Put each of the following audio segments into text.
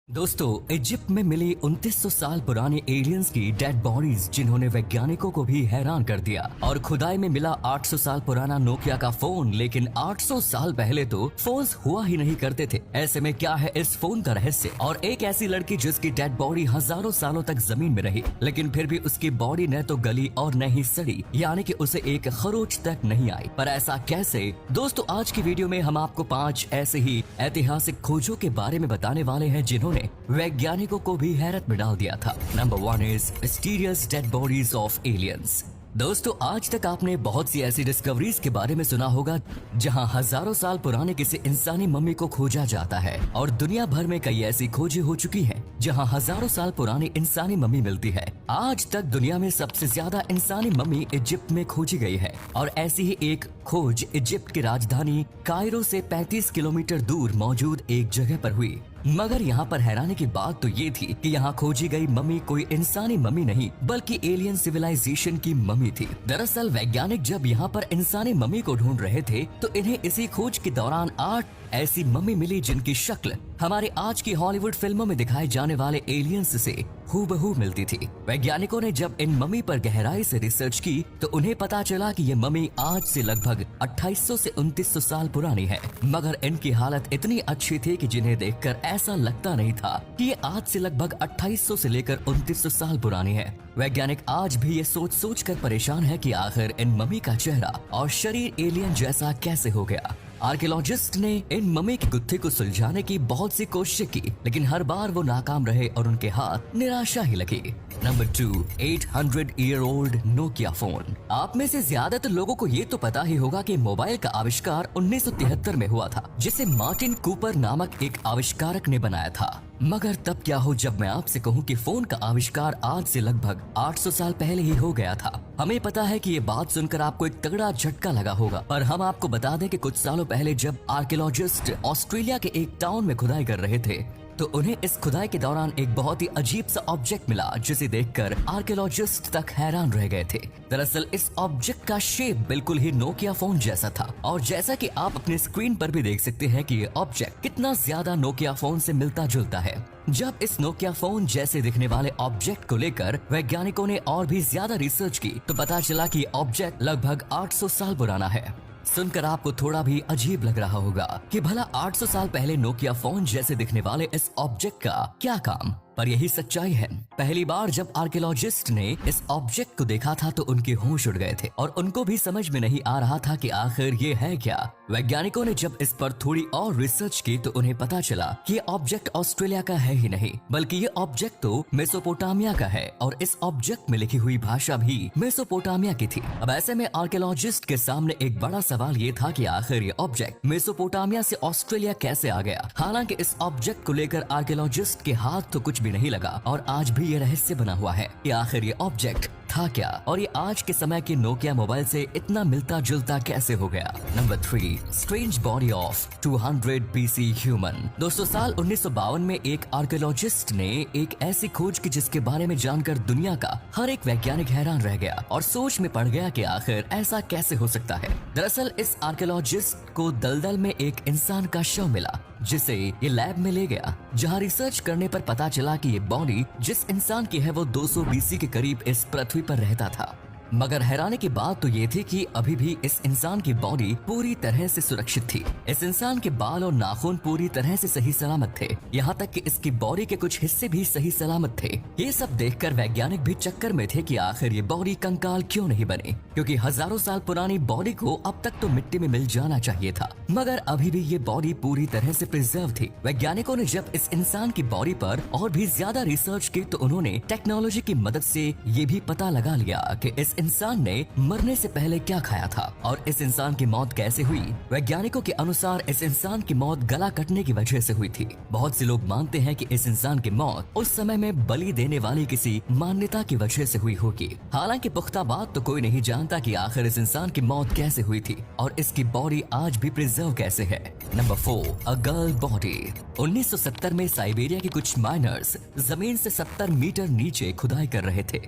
दोस्तों, इजिप्ट में मिली 2900 साल पुरानी एलियंस की डेड बॉडीज जिन्होंने वैज्ञानिकों को भी हैरान कर दिया। और खुदाई में मिला 800 साल पुराना नोकिया का फोन, लेकिन 800 साल पहले तो फोन्स हुआ ही नहीं करते थे। ऐसे में क्या है इस फोन का रहस्य? और एक ऐसी लड़की जिसकी डेड बॉडी हजारों सालों तक जमीन में रही, लेकिन फिर भी उसकी बॉडी न तो गली और न ही सड़ी, यानी कि उसे एक खरोच तक नहीं आई। पर ऐसा कैसे? दोस्तों, आज की वीडियो में हम आपको 5 ऐसे ही ऐतिहासिक खोजों के बारे में बताने वाले हैं जिन्होंने वैज्ञानिकों को भी हैरत में डाल दिया था। Number 1 is mysterious dead bodies of aliens. दोस्तों, आज तक आपने बहुत सी ऐसी डिस्कवरीज के बारे में सुना होगा जहां हजारों साल पुराने किसी इंसानी मम्मी को खोजा जाता है, और दुनिया भर में कई ऐसी खोजें हो चुकी हैं जहां हजारों साल पुरानी इंसानी मम्मी मिलती है। आज तक दुनिया में सबसे ज्यादा इंसानी मम्मी इजिप्ट में खोजी गई है, और ऐसी ही एक खोज इजिप्ट की राजधानी कायरो से 35 किलोमीटर दूर मौजूद एक जगह पर हुई। मगर यहाँ पर हैरानी की बात तो ये थी कि यहाँ खोजी गई मम्मी कोई इंसानी मम्मी नहीं, बल्कि एलियन सिविलाइजेशन की मम्मी थी। दरअसल वैज्ञानिक जब यहाँ पर इंसानी मम्मी को ढूंढ रहे थे तो इन्हें इसी खोज के दौरान 8 ऐसी मम्मी मिली जिनकी शक्ल हमारे आज की हॉलीवुड फिल्मों में दिखाए जाने वाले एलियंस से हूबहू मिलती थी। वैज्ञानिकों ने जब इन मम्मी पर गहराई से रिसर्च की तो उन्हें पता चला कि ये मम्मी आज से लगभग 2800 से 2900 साल पुरानी है। मगर इनकी हालत इतनी अच्छी थी कि जिन्हें देखकर ऐसा लगता नहीं था कि ये आज से लगभग 2800 से लेकर 2900 साल पुरानी है। वैज्ञानिक आज भी ये सोच कर परेशान है कि आखिर इन मम्मी का चेहरा और शरीर एलियन जैसा कैसे हो गया। आर्कियोलॉजिस्ट ने इन मम्मी की गुत्थी को सुलझाने की बहुत सी कोशिशें की, लेकिन हर बार वो नाकाम रहे और उनके हाथ निराशा ही लगी। Number 2, 800 year old Nokia phone. आप में से ज्यादातर लोगों को ये तो पता ही होगा कि मोबाइल का आविष्कार 1973 में हुआ था, जिसे मार्टिन कूपर नामक एक आविष्कारक ने बनाया था। मगर तब क्या हो जब मैं आपसे कहूँ कि फोन का आविष्कार आज से लगभग 800 साल पहले ही हो गया था। हमें पता है कि ये बात सुनकर आपको एक तगड़ा झटका लगा होगा, पर हम आपको बता दें कि कुछ सालों पहले जब आर्कियोलॉजिस्ट ऑस्ट्रेलिया के एक टाउन में खुदाई कर रहे थे तो उन्हें इस खुदाई के दौरान एक बहुत ही अजीब सा ऑब्जेक्ट मिला, जिसे देखकर आर्कियोलॉजिस्ट तक हैरान रह गए थे। दरअसल इस ऑब्जेक्ट का शेप बिल्कुल ही नोकिया फोन जैसा था, और जैसा कि आप अपने स्क्रीन पर भी देख सकते हैं कि ये ऑब्जेक्ट कितना ज्यादा नोकिया फोन से मिलता जुलता है। जब इस नोकिया फोन जैसे दिखने वाले ऑब्जेक्ट को लेकर वैज्ञानिकों ने और भी ज्यादा रिसर्च की तो पता चला कि ऑब्जेक्ट लगभग 800 साल पुराना है। सुनकर आपको थोड़ा भी अजीब लग रहा होगा कि भला 800 साल पहले नोकिया फोन जैसे दिखने वाले इस ऑब्जेक्ट का क्या काम, पर यही सच्चाई है। पहली बार जब आर्कियोलॉजिस्ट ने इस ऑब्जेक्ट को देखा था तो उनके होश उड़ गए थे, और उनको भी समझ में नहीं आ रहा था कि आखिर ये है क्या। वैज्ञानिकों ने जब इस पर थोड़ी और रिसर्च की तो उन्हें पता चला कि ये ऑब्जेक्ट ऑस्ट्रेलिया का है ही नहीं, बल्कि ये ऑब्जेक्ट तो मेसोपोटामिया का है, और इस ऑब्जेक्ट में लिखी हुई भाषा भी मेसोपोटामिया की थी। अब ऐसे में आर्कियोलॉजिस्ट के सामने एक बड़ा सवाल ये था कि आखिर ये ऑब्जेक्ट मेसोपोटामिया से ऑस्ट्रेलिया कैसे आ गया। हालांकि इस ऑब्जेक्ट को लेकर आर्कियोलॉजिस्ट के हाथ तो कुछ भी नहीं लगा, और आज भी ये रहस्य बना हुआ है कि आखिर ये ऑब्जेक्ट था क्या, और ये आज के समय के नोकिया मोबाइल से इतना मिलता जुलता कैसे हो गया। Number 3, strange body of 200 BC human. दोस्तों, साल 1952 में एक आर्कियोलॉजिस्ट ने एक ऐसी खोज की जिसके बारे में जानकर दुनिया का हर एक वैज्ञानिक हैरान रह गया और सोच में पड़ गया कि आखिर ऐसा कैसे हो सकता है। दरअसल इस आर्कियोलॉजिस्ट को दलदल में एक इंसान का शव मिला, जिसे ये लैब में ले गया, जहां रिसर्च करने पर पता चला कि ये बॉडी जिस इंसान की है वो 200 BC के करीब इस पृथ्वी पर रहता था। मगर हैरानी की बात तो ये थी कि अभी भी इस इंसान की बॉडी पूरी तरह से सुरक्षित थी। इस इंसान के बाल और नाखून पूरी तरह से सही सलामत थे, यहाँ तक कि इसकी बॉडी के कुछ हिस्से भी सही सलामत थे। ये सब देखकर वैज्ञानिक भी चक्कर में थे कि आखिर ये बॉडी कंकाल क्यों नहीं बनी, क्योंकि हजारों साल पुरानी बॉडी को अब तक तो मिट्टी में मिल जाना चाहिए था, मगर अभी भी ये बॉडी पूरी तरह से प्रिजर्व थी। वैज्ञानिकों ने जब इस इंसान की बॉडी पर और भी ज्यादा रिसर्च की तो उन्होंने टेक्नोलॉजी की मदद से ये भी पता लगा लिया कि इस इंसान ने मरने से पहले क्या खाया था और इस इंसान की मौत कैसे हुई। वैज्ञानिकों के अनुसार इस इंसान की मौत गला कटने की वजह से हुई थी। बहुत से लोग मानते हैं कि इस इंसान की मौत उस समय में बलि देने वाली किसी मान्यता की वजह से हुई होगी। हालांकि पुख्ता बात तो कोई नहीं जानता कि आखिर इस इंसान की मौत कैसे हुई थी और इसकी बॉडी आज भी प्रिजर्व कैसे है। Number 4, a girl body. 1970 में साइबेरिया के कुछ माइनर्स जमीन से 70 मीटर नीचे खुदाई कर रहे थे।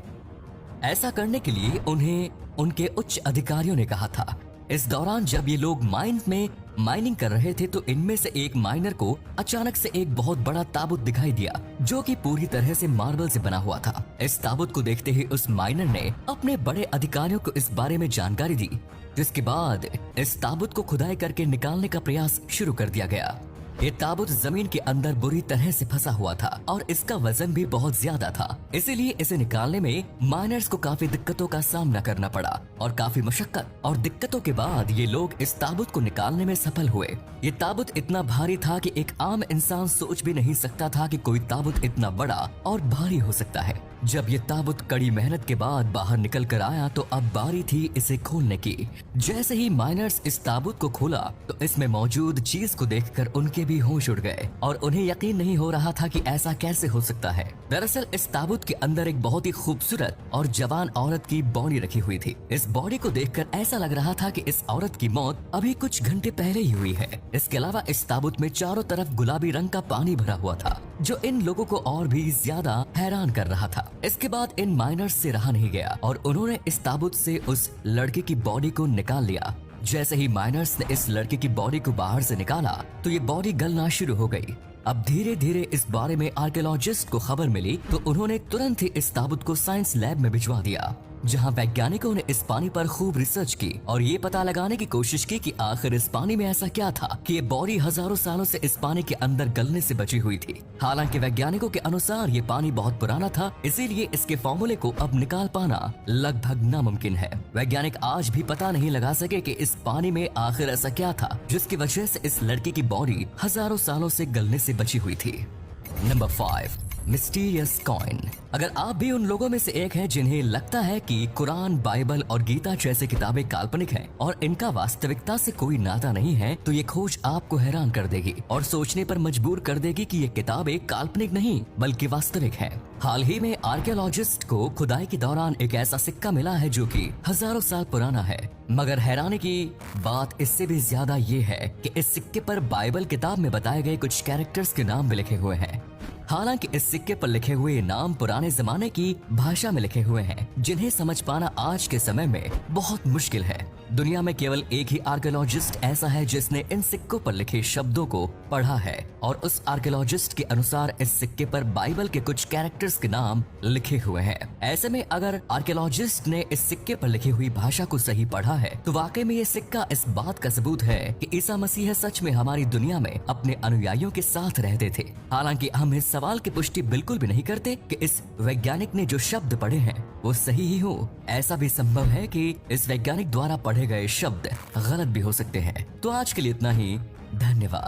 ऐसा करने के लिए उन्हें उनके उच्च अधिकारियों ने कहा था इस दौरान जब ये लोग माइंस में माइनिंग कर रहे थे तो इनमें से एक माइनर को अचानक से एक बहुत बड़ा ताबूत दिखाई दिया जो कि पूरी तरह से मार्बल से बना हुआ था। इस ताबूत को देखते ही उस माइनर ने अपने बड़े अधिकारियों को इस बारे में जानकारी दी, जिसके बाद इस ताबूत को खुदाई करके निकालने का प्रयास शुरू कर दिया गया। ये ताबूत जमीन के अंदर बुरी तरह से फंसा हुआ था और इसका वजन भी बहुत ज्यादा था, इसीलिए इसे निकालने में माइनर्स को काफी दिक्कतों का सामना करना पड़ा और काफी मशक्कत और दिक्कतों के बाद ये लोग इस ताबूत को निकालने में सफल हुए। ये ताबूत इतना भारी था कि एक आम इंसान सोच भी नहीं सकता था कि कोई ताबूत इतना बड़ा और भारी हो सकता है। जब ये ताबूत कड़ी मेहनत के बाद बाहर निकल कर आया तो अब बारी थी इसे खोलने की। जैसे ही माइनर्स इस ताबूत को खोला तो इसमें मौजूद चीज को देखकर उनके भी होश उड़ गए और उन्हें यकीन नहीं हो रहा था कि ऐसा कैसे हो सकता है। दरअसल इस ताबूत के अंदर एक बहुत ही खूबसूरत और जवान औरत की बॉडी रखी हुई थी। इस बॉडी को देखकर ऐसा लग रहा था कि इस औरत की मौत अभी कुछ घंटे पहले ही हुई है। इसके अलावा इस ताबूत में चारों तरफ गुलाबी रंग का पानी भरा हुआ था जो इन लोगों को और भी ज्यादा हैरान कर रहा था। इसके बाद इन माइनर्स से रहा नहीं गया और उन्होंने इस ताबूत से उस लड़के की बॉडी को निकाल लिया। जैसे ही माइनर्स ने इस लड़के की बॉडी को बाहर से निकाला तो ये बॉडी गलना शुरू हो गई। अब धीरे धीरे इस बारे में आर्कियोलॉजिस्ट को खबर मिली तो उन्होंने तुरंत ही इस ताबूत को साइंस लैब में भिजवा दिया, जहां वैज्ञानिकों ने इस पानी पर खूब रिसर्च की और ये पता लगाने की कोशिश की कि आखिर इस पानी में ऐसा क्या था कि ये बॉडी हजारों सालों से इस पानी के अंदर गलने से बची हुई थी। हालांकि वैज्ञानिकों के अनुसार ये पानी बहुत पुराना था, इसीलिए इसके फॉर्मूले को अब निकाल पाना लगभग नामुमकिन है। वैज्ञानिक आज भी पता नहीं लगा सके कि इस पानी में आखिर ऐसा क्या था जिसकी वजह से इस लड़की की बॉडी हजारों सालों से गलने से बची हुई थी। Number 5, mysterious coin. अगर आप भी उन लोगों में से एक हैं जिन्हें लगता है कि कुरान, बाइबल और गीता जैसी किताबें काल्पनिक हैं और इनका वास्तविकता से कोई नाता नहीं है, तो ये खोज आपको हैरान कर देगी और सोचने पर मजबूर कर देगी कि ये किताबें काल्पनिक नहीं बल्कि वास्तविक हैं। हाल ही में आर्कियोलॉजिस्ट को खुदाई के दौरान एक ऐसा सिक्का मिला है जो कि हजारों साल पुराना है, मगर हैरानी की बात इससे भी ज्यादा ये है कि इस सिक्के पर बाइबल किताब में बताए गए कुछ कैरेक्टर्स के नाम भी लिखे हुए हैं। हालांकि इस सिक्के पर लिखे हुए नाम पुराने जमाने की भाषा में लिखे हुए हैं, जिन्हें समझ पाना आज के समय में बहुत मुश्किल है। दुनिया में केवल एक ही आर्कियोलॉजिस्ट ऐसा है जिसने इन सिक्कों पर लिखे शब्दों को पढ़ा है और उस आर्कियोलॉजिस्ट के अनुसार इस सिक्के पर बाइबल के कुछ कैरेक्टर्स के नाम लिखे हुए हैं। ऐसे में अगर आर्कियोलॉजिस्ट ने इस सिक्के पर लिखी हुई भाषा को सही पढ़ा है तो वाकई में ये सिक्का इस बात का सबूत है कि ईसा मसीह सच में हमारी दुनिया में अपने अनुयायियों के साथ रहते थे। हालांकि हम इस सवाल की पुष्टि बिल्कुल भी नहीं करते कि इस वैज्ञानिक ने जो शब्द पढ़े हैं वो सही ही हो। ऐसा भी संभव है कि इस वैज्ञानिक द्वारा पढ़े गए शब्द गलत भी हो सकते हैं। तो आज के लिए इतना ही, धन्यवाद।